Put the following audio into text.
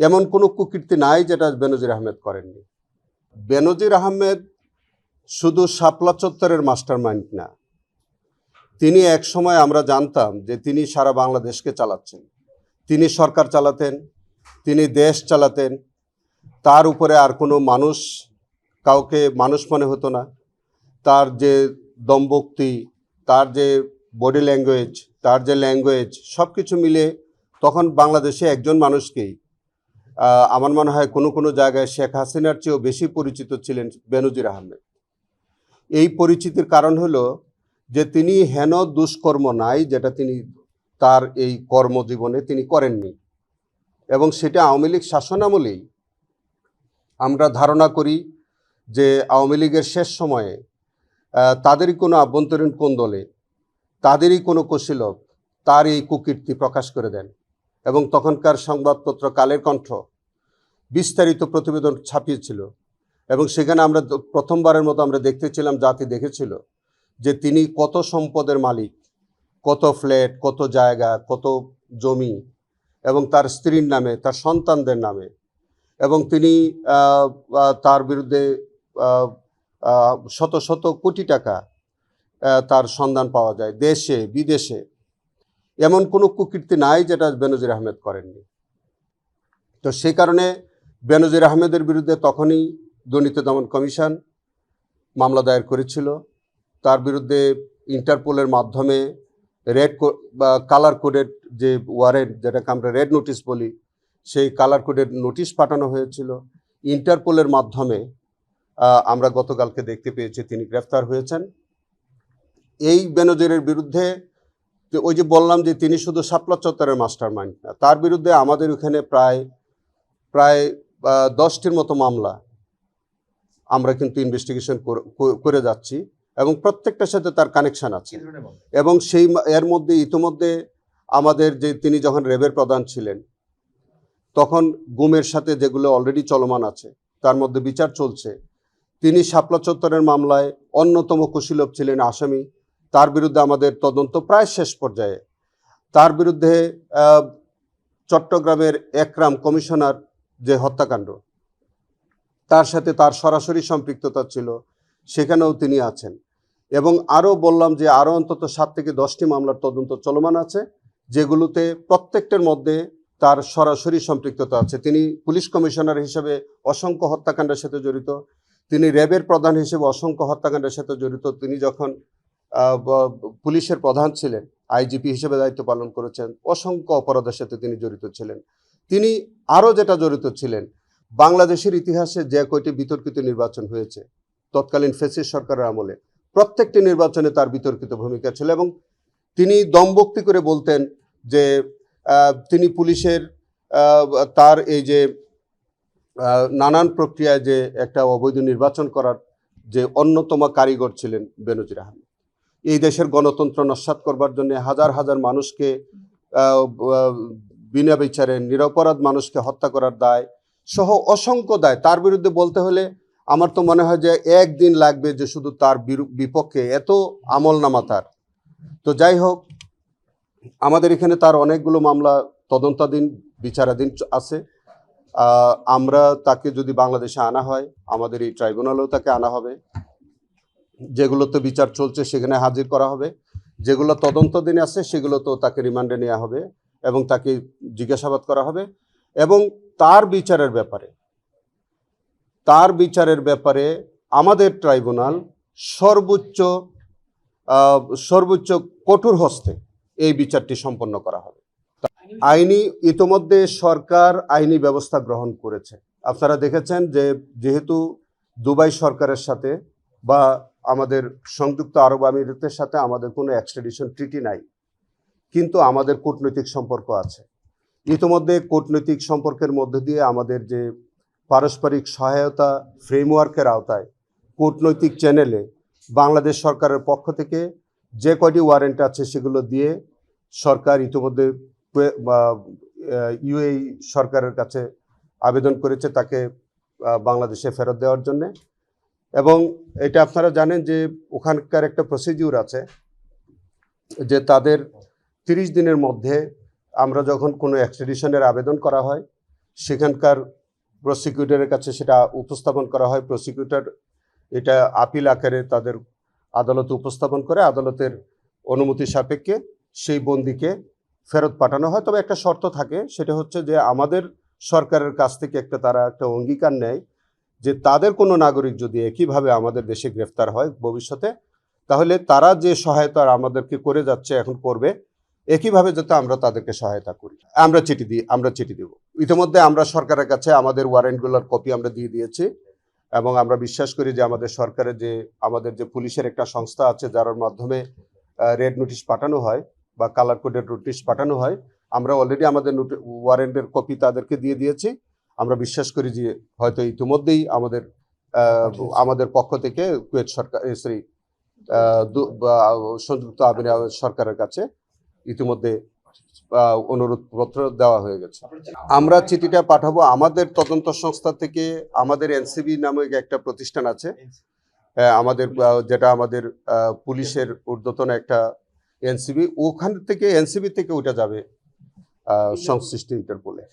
এমন কোনো কুকীর্তি নাই যেটা বেনজির আহমেদ করেননি। বেনজির আহমেদ শুধু শাপলা চত্বরের মাস্টারমাইন্ড না, তিনি এক সময় আমরা জানতাম যে তিনি সারা বাংলাদেশকে চালাচ্ছেন, তিনি সরকার চালাতেন, তিনি দেশ চালাতেন, তার উপরে আর কোনো মানুষ কাউকে মানুষ মনে হতো না। তার যে দমভক্তি, তার যে বডি ল্যাঙ্গুয়েজ, তার যে ল্যাঙ্গুয়েজ, সব কিছু মিলে তখন বাংলাদেশে একজন মানুষকেই আমার মনে হয় কোনো কোনো জায়গায় শেখ হাসিনার চেয়েও বেশি পরিচিত ছিলেন বেনজির আহমেদ। এই পরিচিতির কারণ হলো যে তিনি হেন দুষ্কর্ম নাই যেটা তিনি তার এই কর্মজীবনে তিনি করেননি, এবং সেটা আওয়ামী লীগ শাসনামলেই আমরা ধারণা করি যে আওয়ামী লীগের শেষ সময়ে তাদেরই কোনো আভ্যন্তরীণ কোন্দলে, তাদেরই কোনো কুশীলব তার এই কুকীর্তি প্রকাশ করে দেন, এবং তখনকার সংবাদপত্র কালের কণ্ঠ বিস্তারিত প্রতিবেদন ছাপিয়েছিল, এবং সেখানে আমরা প্রথমবারের মতো আমরা দেখতেছিলাম, জাতি দেখেছিল যে তিনি কত সম্পদের মালিক, কত ফ্ল্যাট, কত জায়গা, কত জমি, এবং তার স্ত্রীর নামে, তার সন্তানদের নামে, এবং তিনি তার বিরুদ্ধে শত শত কোটি টাকা তার সন্ধান পাওয়া যায় দেশে বিদেশে। এমন কোনো কুকীর্তি নাই যেটা বেনজির আহমেদ করেননি। তো সেই কারণে বেনজির আহমেদের বিরুদ্ধে তখনই দুর্নীতি দমন কমিশন মামলা দায়ের করেছিল। তার বিরুদ্ধে ইন্টারপোলের মাধ্যমে রেড বা কালার কোডের যে ওয়ারেন্ট, যেটাকে আমরা রেড নোটিশ বলি, সেই কালার কোডের নোটিশ পাঠানো হয়েছিল। ইন্টারপোলের মাধ্যমে আমরা গতকালকে দেখতে পেয়েছি তিনি গ্রেফতার হয়েছেন। এই বেনজিরের বিরুদ্ধে যে ওই যে বললাম যে তিনি শুধু শাপলা চত্বরের মাস্টারমাইন্ড না, তার বিরুদ্ধে আমাদের ওখানে প্রায় 10টির মতো মামলা আমরা কিন্তু ইনভেস্টিগেশন করে যাচ্ছি, এবং প্রত্যেকটার সাথে তার কানেকশন আছে। এবং সেই এর মধ্যে ইতিমধ্যে আমাদের যে তিনি যখন র্যাবের প্রধান ছিলেন, তখন গুমের সাথে যেগুলো অলরেডি চলমান আছে তার মধ্যে বিচার চলছে। তিনি শাপলা চত্বরের মামলায় অন্যতম কুশীলব ছিলেন আসামি। তার বিরুদ্ধে আমাদের তদন্ত প্রায় শেষ পর্যায়ে। তার বিরুদ্ধে চট্টগ্রামের একরাম কমিশনার যে হত্যাকাণ্ড, তার সাথে তার সরাসরি সম্পৃক্ততা ছিল, সেখানেও তিনি আছেন। এবং আরও বললাম যে আরও অন্তত 7 থেকে 10টি মামলার তদন্ত চলমান আছে, যেগুলোতে প্রত্যেকটার মধ্যে তার সরাসরি সম্পৃক্ততা আছে। তিনি পুলিশ কমিশনার হিসেবে অসংখ্য হত্যাকাণ্ডের সাথে জড়িত, তিনি র্যাবের প্রধান হিসেবে অসংখ্য হত্যাকাণ্ডের সাথে জড়িত, তিনি যখন পুলিশের প্রধান ছিলেন, আইজিপি হিসেবে দায়িত্ব পালন করেছেন, অসংখ্য অপরাধের সাথে তিনি জড়িত ছিলেন। তিনি আরও যেটা জড়িত ছিলেন, বাংলাদেশের ইতিহাসে যে কয়টি বিতর্কিত নির্বাচন হয়েছে তৎকালীন ফ্যাসিস্ট সরকারের আমলে, প্রত্যেকটি নির্বাচনে তার বিতর্কিত ভূমিকা ছিল। এবং তিনি দমভক্তি করে বলতেন যে তিনি পুলিশের তার এই যে নানান প্রক্রিয়ায় যে একটা অবৈধ নির্বাচন করার যে অন্যতম কারিগর ছিলেন বেনজির আহমেদ। এই দেশের গণতন্ত্র নস্যাৎ করবার জন্য হাজার হাজার মানুষকে বিনা বিচারে নিরপরাধ মানুষকে হত্যা করার দায় সহ অসংখ্য দায় তার বিরুদ্ধে বলতে হলে আমার তো মনে হয় যে একদিন লাগবে যে শুধু তার বিপক্ষে এত আমলনামা তার। তো যাই হোক, আমাদের এখানে তার অনেকগুলো মামলা তদন্তাধীন, বিচারাধীন আছে। আমরা তাকে যদি বাংলাদেশে আনা হয়, আমাদের এই ট্রাইব্যুনালেও তাকে আনা হবে। যেগুলোতে বিচার চলছে সেখানে হাজির করা হবে, যেগুলো তদন্তাধীন আছে সেগুলোতেও তাকে রিমান্ডে নেওয়া হবে এবং তাকে জিজ্ঞাসাবাদ করা হবে। এবং তার বিচারের ব্যাপারে আমাদের ট্রাইব্যুনাল সর্বোচ্চ কঠোর হস্তে এই বিচারটি সম্পন্ন করা হবে। ইতোমধ্যে সরকার আইনি ব্যবস্থা গ্রহণ করেছে। আপনারা দেখেছেন যে যেহেতু দুবাই সরকারের সাথে বা আমাদের সংযুক্ত আরব আমিরাতের সাথে আমাদের কোনো এক্সট্রাডিশন ট্রিটি নাই, কিন্তু আমাদের কূটনৈতিক সম্পর্ক আছে। ইতোমধ্যে কূটনৈতিক সম্পর্কের মধ্যে দিয়ে আমাদের যে পারস্পরিক সহায়তা ফ্রেমওয়ার্কের আওতায় কূটনৈতিক চ্যানেলে বাংলাদেশ সরকারের পক্ষ থেকে যে কয়টি ওয়ারেন্ট আছে সেগুলো দিয়ে সরকার ইতোমধ্যে ইউএই সরকারের কাছে আবেদন করেছে তাকে বাংলাদেশে ফেরত দেওয়ার জন্যে। এবং এটা আপনারা জানেন যে ওখানকার একটা প্রসিডিউর আছে যে তাদের 30 দিনের মধ্যে আমরা যখন কোনো এক্সট্রাডিশনের আবেদন করা হয়, সেখানকার প্রসিকিউটরের কাছে সেটা উপস্থাপন করা হয়। প্রসিকিউটর এটা আপিল আকারে তাদের আদালতে উপস্থাপন করে, আদালতের অনুমতি সাপেক্ষে সেই বন্দীকে ফেরত পাঠানো হয়। তবে একটা শর্ত থাকে, সেটা হচ্ছে যে আমাদের সরকারের কাছ থেকে তারা একটা অঙ্গীকার নেয় যে তাদের কোনো নাগরিক যদি একইভাবে আমাদের দেশে গ্রেফতার হয় ভবিষ্যতে, তাহলে তারা যে সহায়তা আমাদেরকে করে যাচ্ছে, এখন করবে, একইভাবে যাতে আমরা তাদেরকে সহায়তা করি। আমরা চিঠি দিব। ইতিমধ্যে আমরা সরকারের কাছে আমাদের ওয়ারেন্টগুলোর কপি আমরা দিয়ে দিয়েছি, এবং আমরা বিশ্বাস করি যে আমাদের যে পুলিশের একটা সংস্থা আছে যার মাধ্যমে রেড নোটিশ পাঠানো হয় বা কালার কোডের নোটিশ পাঠানো হয়, আমরা অলরেডি আমাদের ওয়ারেন্টের কপি তাদেরকে দিয়ে দিয়েছি। আমরা বিশ্বাস করি যে হয়তো ইতিমধ্যেই আমাদের পক্ষ থেকে কুয়েত সরকার সংযুক্ত আরব আমিরাত সরকারের কাছে ইতিমধ্যে অনুরোধ পত্র দেওয়া হয়ে গেছে। আমরা চিঠিটা পাঠাবো আমাদের তদন্ত সংস্থা থেকে। আমাদের এনসিবি নামে একটা প্রতিষ্ঠান আছে, যেটা আমাদের পুলিশের ঊর্ধ্বতন একটা এনসিবি, এনসিবি থেকে ওটা যাবে সংশ্লিষ্ট ইন্টারপোলে।